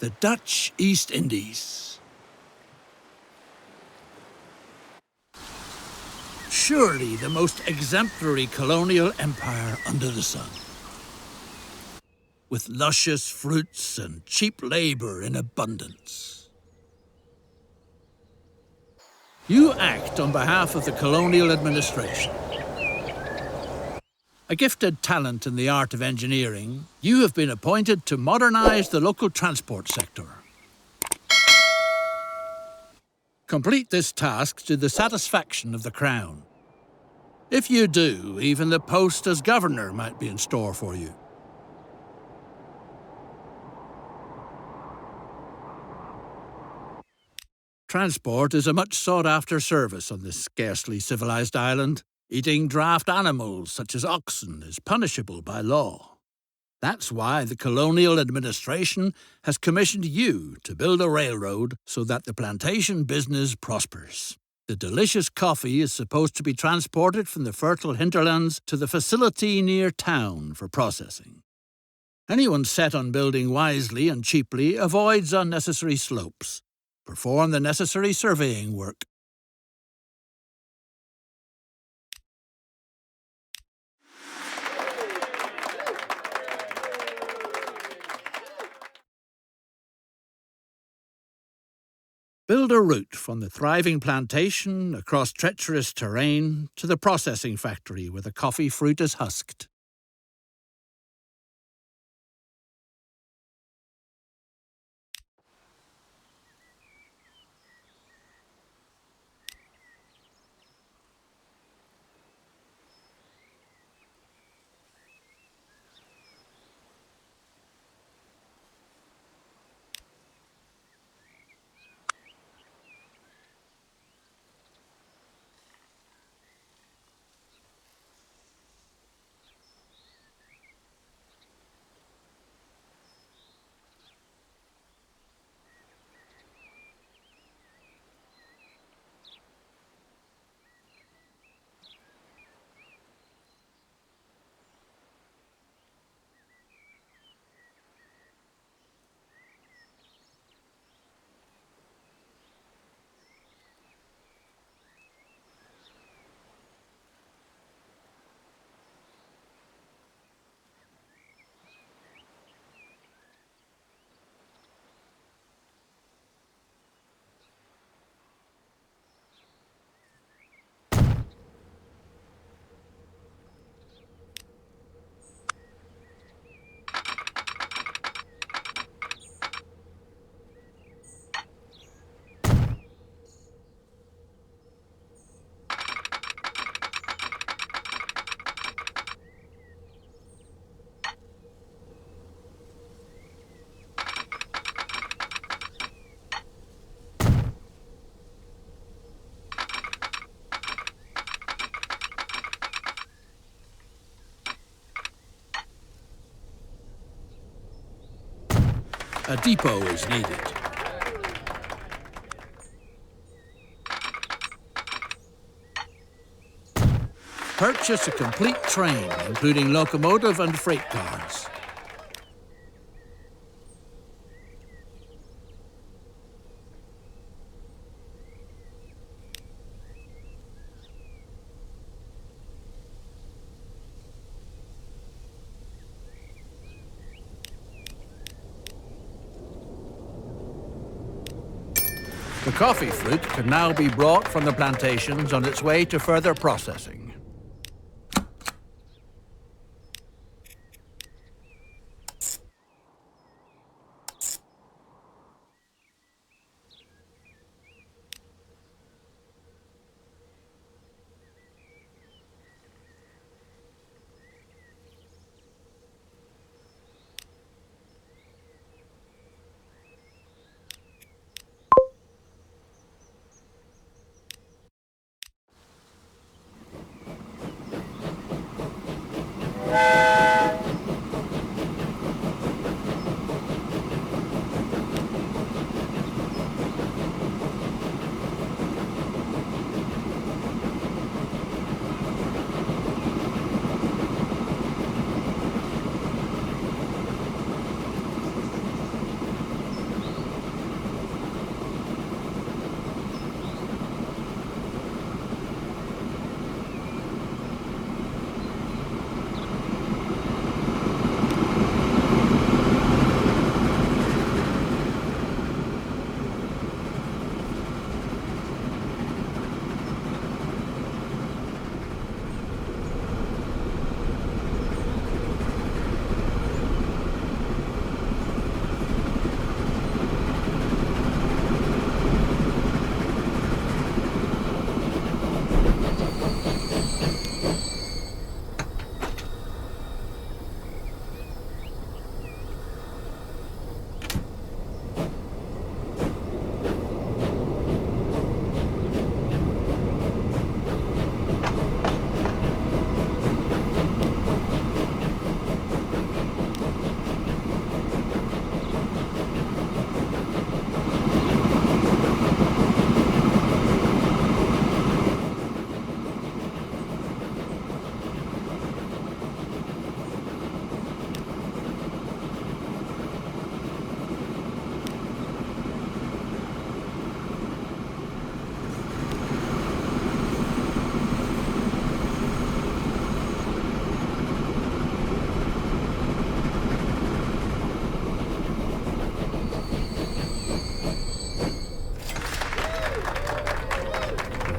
the Dutch East Indies. Surely the most exemplary colonial empire under the sun. With luscious fruits and cheap labour in abundance. You act on behalf of the colonial administration. A gifted talent in the art of engineering, you have been appointed to modernise the local transport sector. Complete this task to the satisfaction of the Crown. If you do, even the post as governor might be in store for you. Transport is a much sought-after service on this scarcely civilized island. Eating draft animals such as oxen is punishable by law. That's why the colonial administration has commissioned you to build a railroad so that the plantation business prospers. The delicious coffee is supposed to be transported from the fertile hinterlands to the facility near town for processing. Anyone set on building wisely and cheaply avoids unnecessary slopes. Perform the necessary surveying work. Build a route from the thriving plantation across treacherous terrain to the processing factory where the coffee fruit is husked. A depot is needed. Purchase a complete train, including locomotive and freight cars. The coffee fruit can now be brought from the plantations on its way to further processing.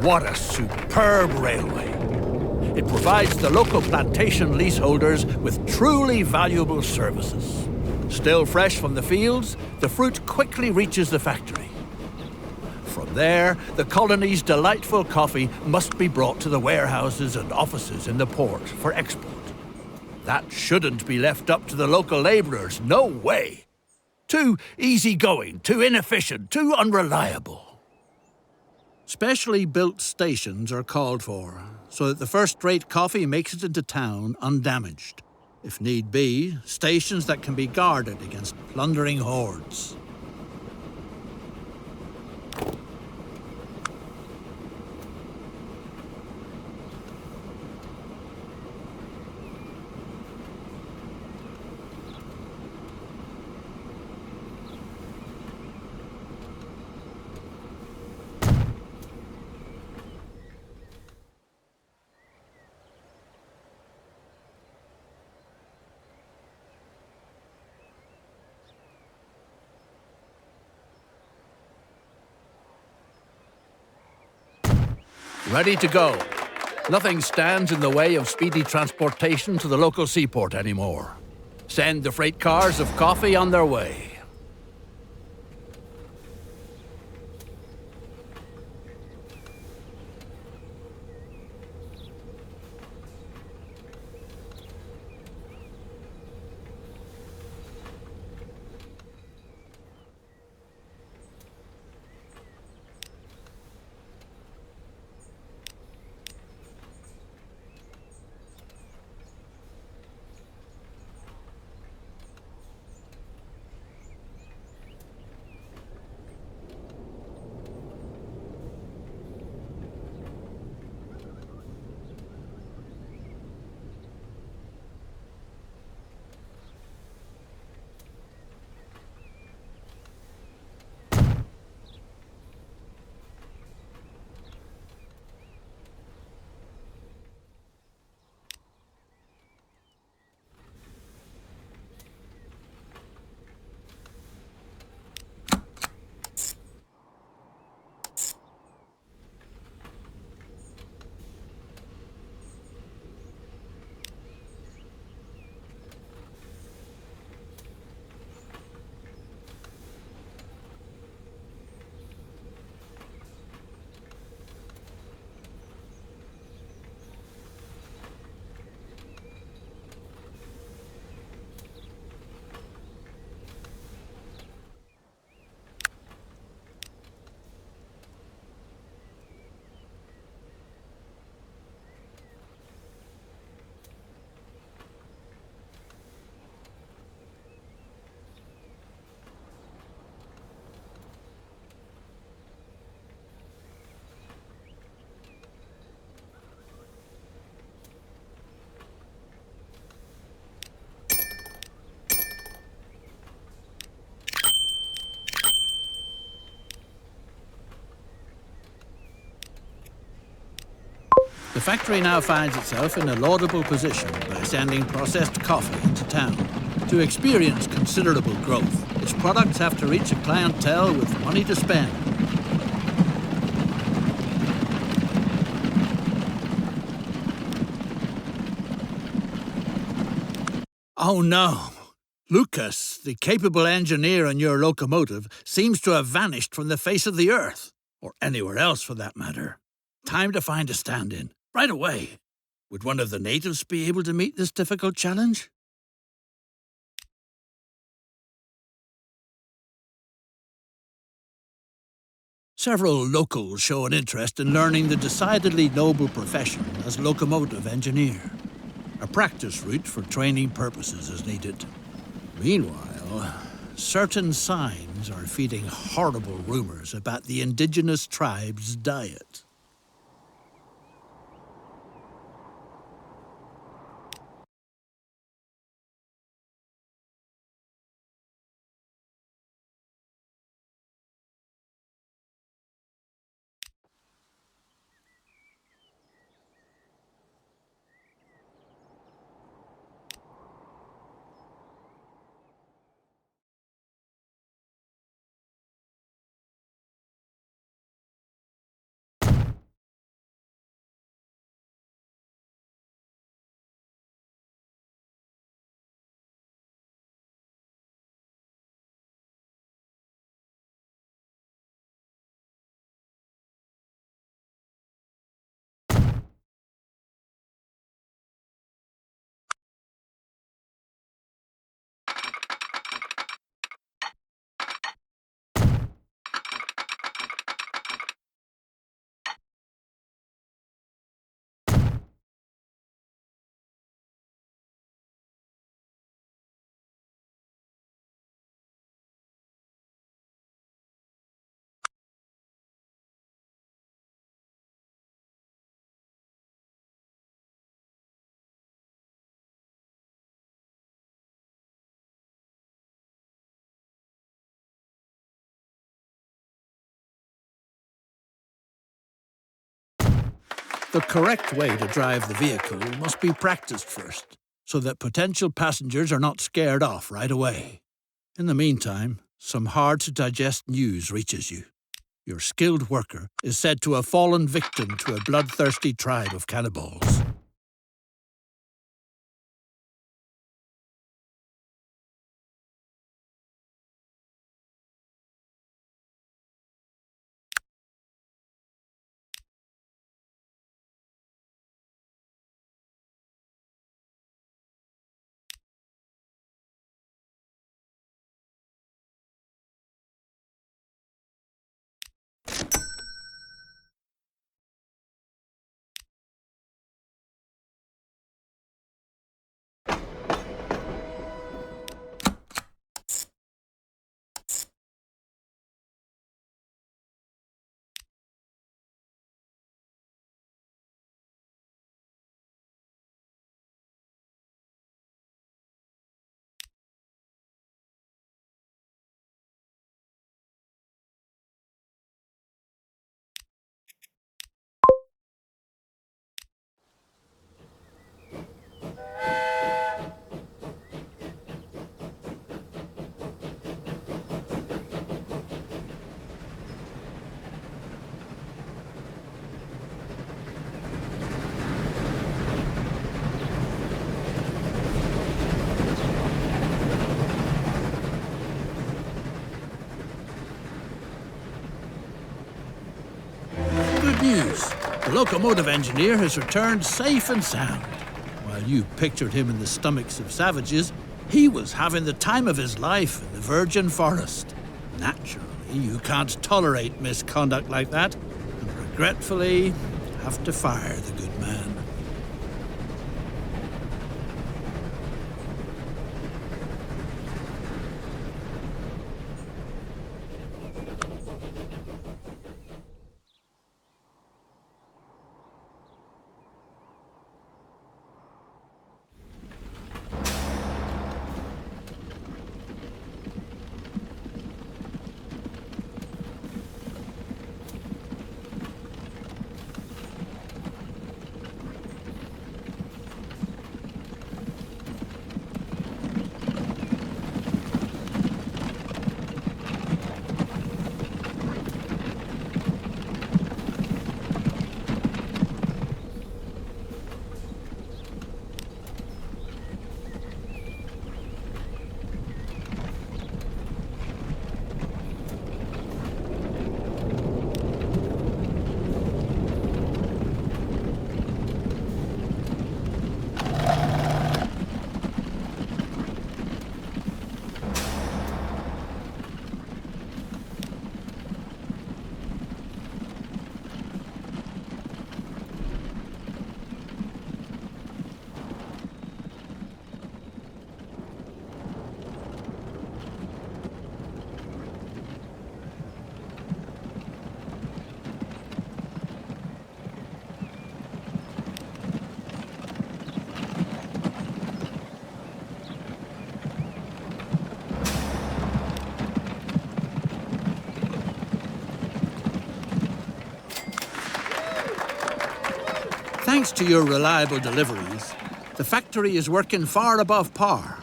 What a superb railway! It provides the local plantation leaseholders with truly valuable services. Still fresh from the fields, the fruit quickly reaches the factory. From there, the colony's delightful coffee must be brought to the warehouses and offices in the port for export. That shouldn't be left up to the local labourers, no way! Too easygoing, too inefficient, too unreliable. Specially built stations are called for, so that the first-rate coffee makes it into town undamaged. If need be, stations that can be guarded against plundering hordes. Ready to go. Nothing stands in the way of speedy transportation to the local seaport anymore. Send the freight cars of coffee on their way. The factory now finds itself in a laudable position by sending processed coffee into town. To experience considerable growth, its products have to reach a clientele with money to spend. Oh no! Lucas, the capable engineer on your locomotive, seems to have vanished from the face of the earth, or anywhere else for that matter. Time to find a stand-in. Right away. Would one of the natives be able to meet this difficult challenge? Several locals show an interest in learning the decidedly noble profession as locomotive engineer. A practice route for training purposes is needed. Meanwhile, certain signs are feeding horrible rumors about the indigenous tribe's diet. The correct way to drive the vehicle must be practiced first, so that potential passengers are not scared off right away. In the meantime, some hard-to-digest news reaches you. Your skilled worker is said to have fallen victim to a bloodthirsty tribe of cannibals. Good news! The locomotive engineer has returned safe and sound. While you pictured him in the stomachs of savages, he was having the time of his life in the virgin forest. Naturally, you can't tolerate misconduct like that, and regretfully have to fire the good man. Thanks to your reliable deliveries, the factory is working far above par,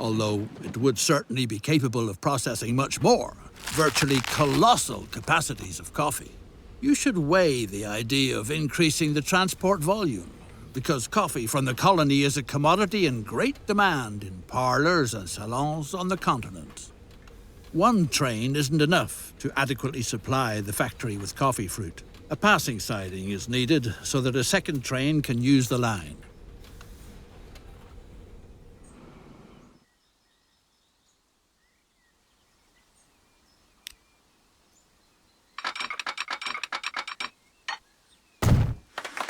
although it would certainly be capable of processing much more, virtually colossal capacities of coffee. You should weigh the idea of increasing the transport volume, because coffee from the colony is a commodity in great demand in parlours and salons on the continent. One train isn't enough to adequately supply the factory with coffee fruit. A passing siding is needed so that a second train can use the line.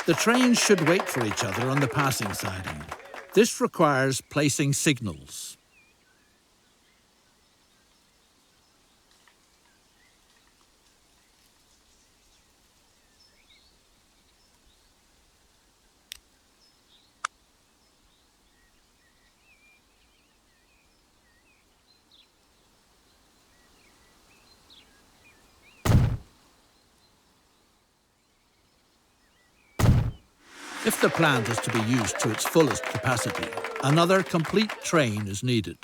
The trains should wait for each other on the passing siding. This requires placing signals. If the plant is to be used to its fullest capacity, another complete train is needed.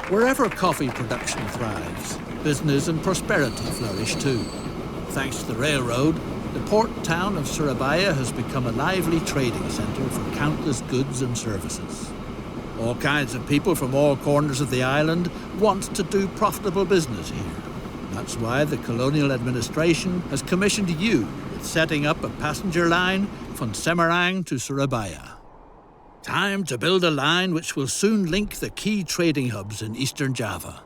Wherever coffee production thrives, business and prosperity flourish too. Thanks to the railroad, the port town of Surabaya has become a lively trading centre for countless goods and services. All kinds of people from all corners of the island want to do profitable business here. That's why the colonial administration has commissioned you with setting up a passenger line from Semarang to Surabaya. Time to build a line which will soon link the key trading hubs in eastern Java.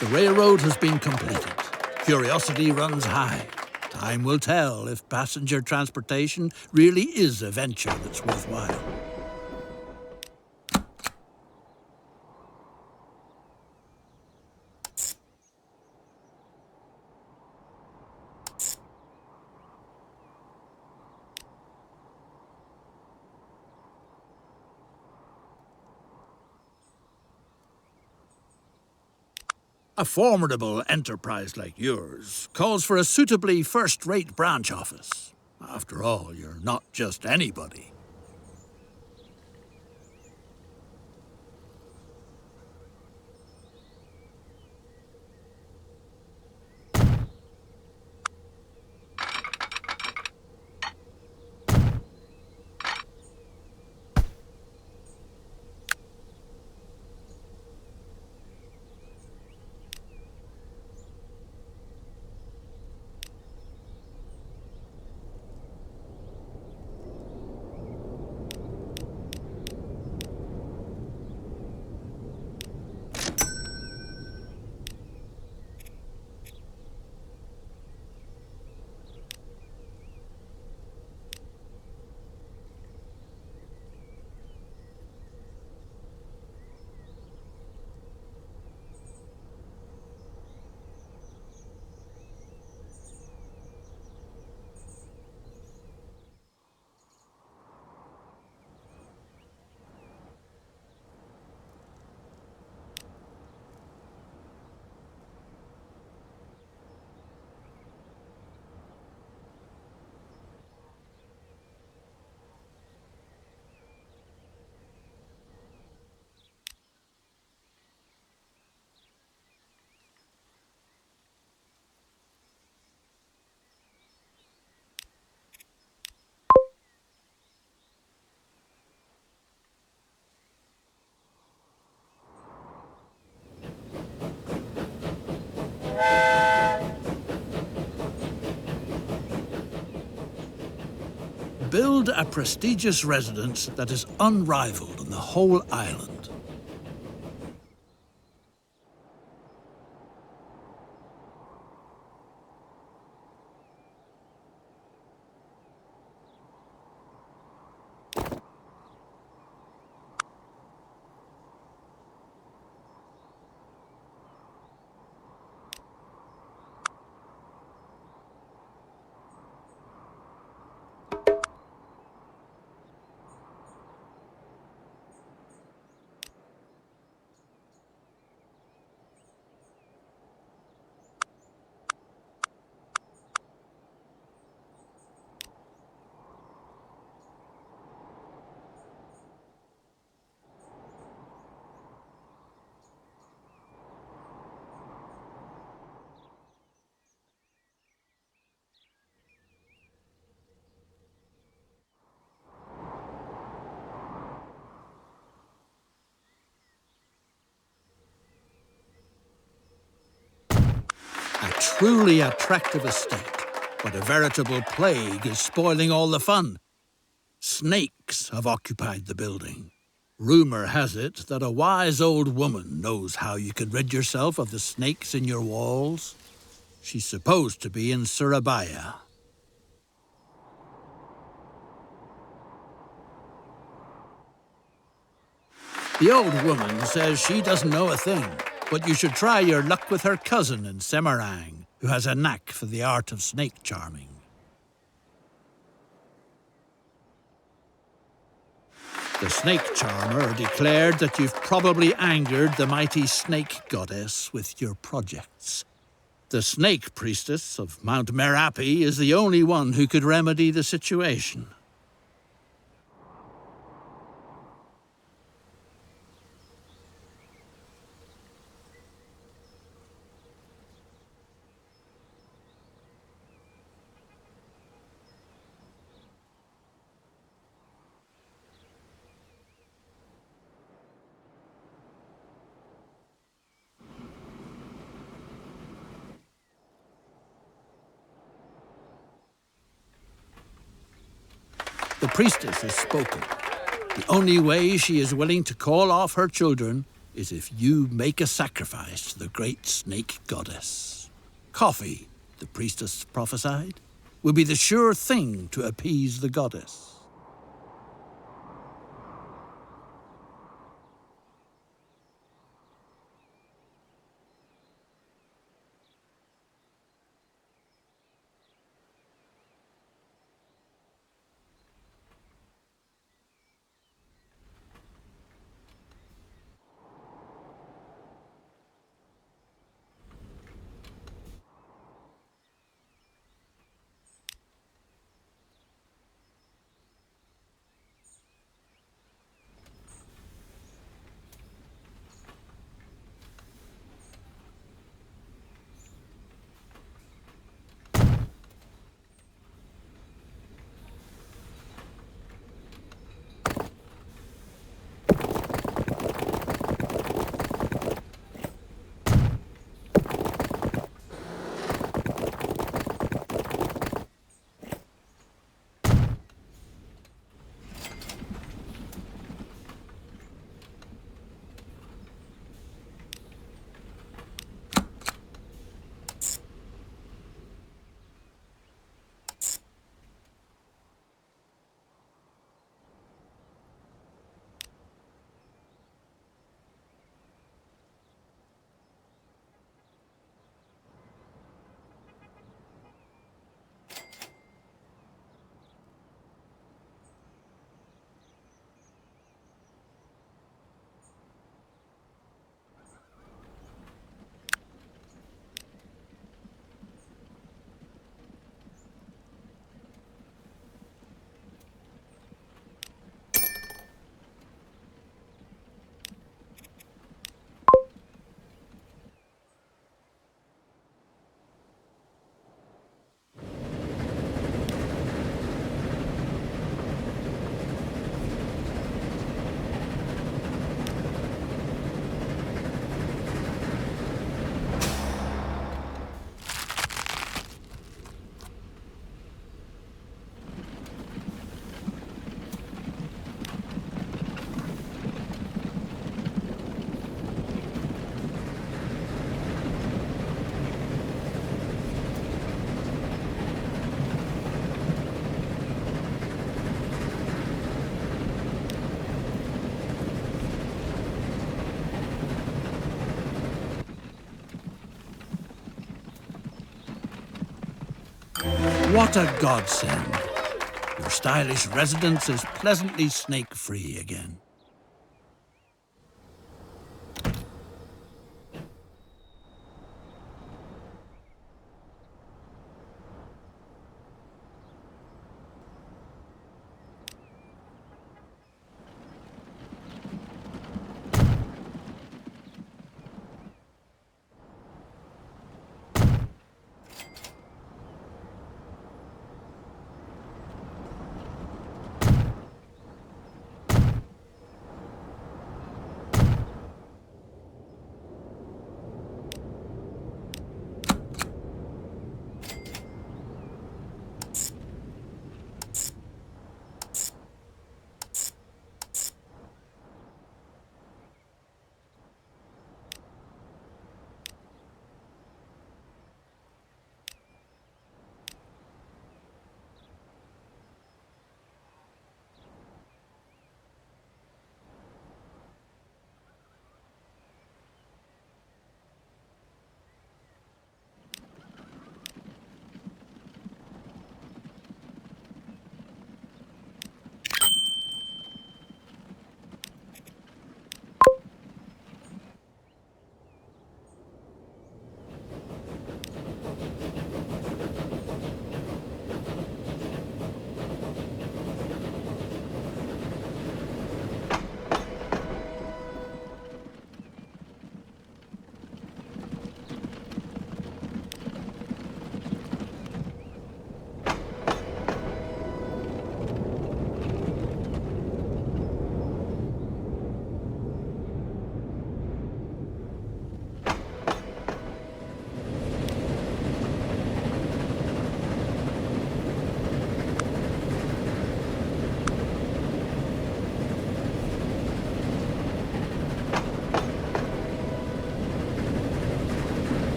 The railroad has been completed. Curiosity runs high. Time will tell if passenger transportation really is a venture that's worthwhile. A formidable enterprise like yours calls for a suitably first-rate branch office. After all, you're not just anybody. Build a prestigious residence that is unrivaled in the whole island. truly attractive estate, but a veritable plague is spoiling all the fun. Snakes have occupied the building. Rumor has it that a wise old woman knows how you can rid yourself of the snakes in your walls. She's supposed to be in Surabaya. The old woman says she doesn't know a thing, but you should try your luck with her cousin in Semarang, who has a knack for the art of snake charming. The snake charmer declared that you've probably angered the mighty snake goddess with your projects. The snake priestess of Mount Merapi is the only one who could remedy the situation. The priestess has spoken. The only way she is willing to call off her children is if you make a sacrifice to the great snake goddess. Coffee, the priestess prophesied, will be the sure thing to appease the goddess. What a godsend! Your stylish residence is pleasantly snake-free again.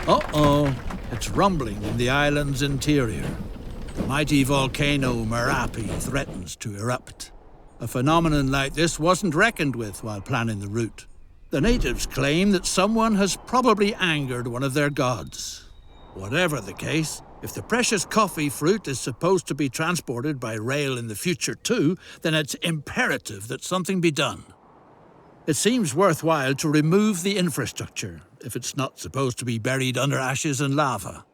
Uh-oh, it's rumbling in the island's interior. The mighty volcano Merapi threatens to erupt. A phenomenon like this wasn't reckoned with while planning the route. The natives claim that someone has probably angered one of their gods. Whatever the case, if the precious coffee fruit is supposed to be transported by rail in the future too, then it's imperative that something be done. It seems worthwhile to remove the infrastructure, if it's not supposed to be buried under ashes and lava.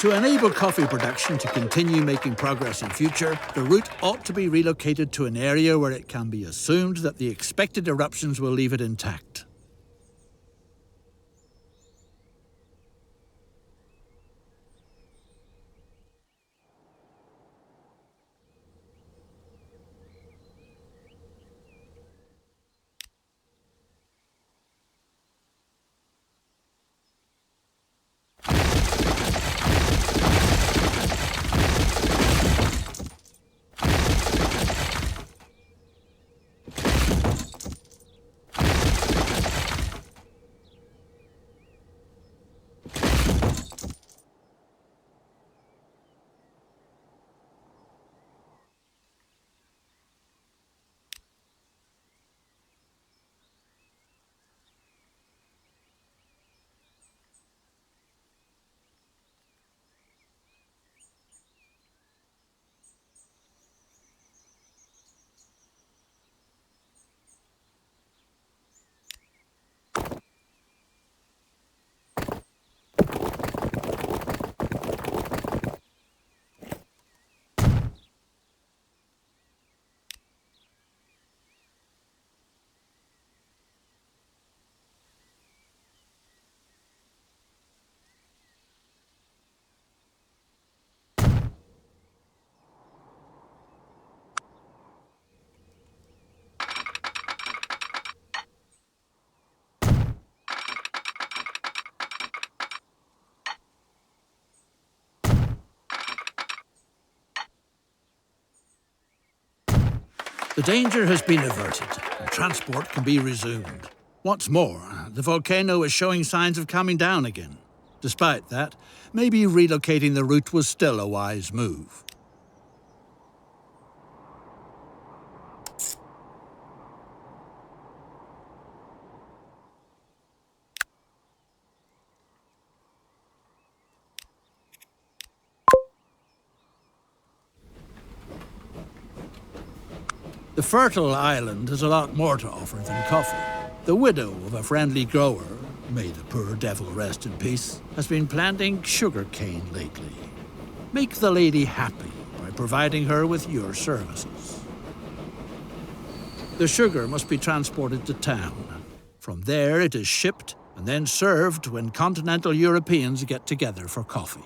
To enable coffee production to continue making progress in future, the route ought to be relocated to an area where it can be assumed that the expected eruptions will leave it intact. The danger has been averted, and transport can be resumed. What's more, the volcano is showing signs of calming down again. Despite that, maybe relocating the route was still a wise move. The fertile island has a lot more to offer than coffee. The widow of a friendly grower, may the poor devil rest in peace, has been planting sugarcane lately. Make the lady happy by providing her with your services. The sugar must be transported to town. From there it is shipped and then served when continental Europeans get together for coffee.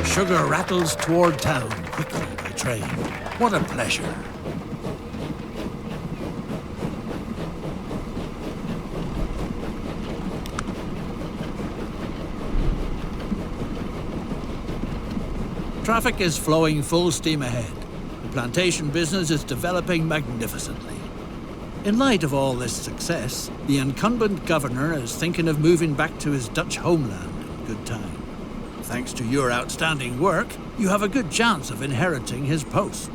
sugar rattles toward town quickly by train. What a pleasure. Traffic is flowing full steam ahead. The plantation business is developing magnificently. In light of all this success, the incumbent governor is thinking of moving back to his Dutch homeland in good time. Thanks to your outstanding work, you have a good chance of inheriting his post.